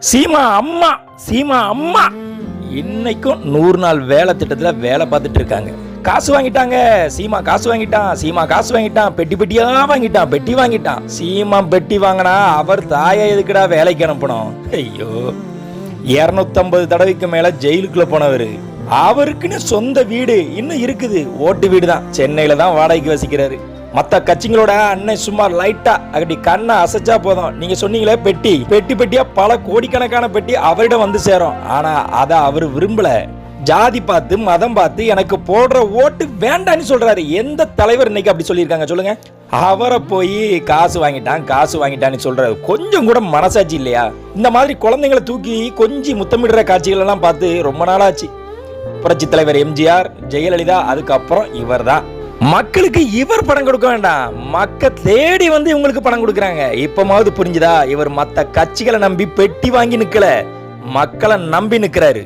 சீமா அம்மா, சீமா அம்மா இன்னைக்கும் 100 நாள் வேலை திட்டத்தில் வேலை பார்த்துட்டு இருக்காங்க. காசு வாங்கிட்டாங்க, சீமா காசு வாங்கிட்டான், சீமா காசு வாங்கிட்டான், பெட்டி பெட்டியா வாங்கிட்டான், பெட்டி வாங்கிட்டான். சீமா பெட்டி வாங்கினா அவர் தாயை எதுக்குடா வேலைக்கு அனுப்பணும்? ஐயோ, 250 தடவைக்கு மேல ஜெயிலுக்குள்ள போனவர். அவருக்குன்னு சொந்த வீடு இன்னும் இருக்குது, ஓட்டு வீடு தான். சென்னையில தான் வாடகைக்கு வசிக்கிறாரு. மற்ற கட்சிங்களோட அண்ணன் சும்மா லைட்டா அப்படி கண்ணை அசைச்சா போதும், நீங்க சொன்னீங்களே பெட்டி பெட்டி பெட்டியா பல கோடிக்கணக்கான பெட்டி அவரிடம் வந்து சேரும். ஆனா அதை அவர் விரும்பல. ஜாதி பார்த்து மதம் பார்த்து எனக்கு போடுற ஓட்டு வேண்டான்னு சொல்றாரு. எந்த தலைவர் இன்னைக்கு அப்படி சொல்லியிருக்காங்க சொல்லுங்க? அவரை போய் காசு வாங்கிட்டான் காசு வாங்கிட்டான்னு சொல்றாரு. கொஞ்சம் கூட மனசாட்சி இல்லையா? இந்த மாதிரி குழந்தைங்களை தூக்கி கொஞ்சம் முத்தமிடுற காட்சிகள் எல்லாம் பார்த்து ரொம்ப நாளாச்சு. புரட்சி தலைவர் எம்ஜிஆர், ஜெயலலிதா, அதுக்கப்புறம் இவர் தான். மக்களுக்கு இவர் பணம் கொடுக்க வேண்டாம், மக்கள் தேடி வந்து இவங்களுக்கு பணம் கொடுக்குறாங்க. இப்பமாவது புரிஞ்சுதா? இவர் மற்ற கட்சிகளை நம்பி பெட்டி வாங்கி நிக்கல, மக்களை நம்பி நிக்கிறாரு.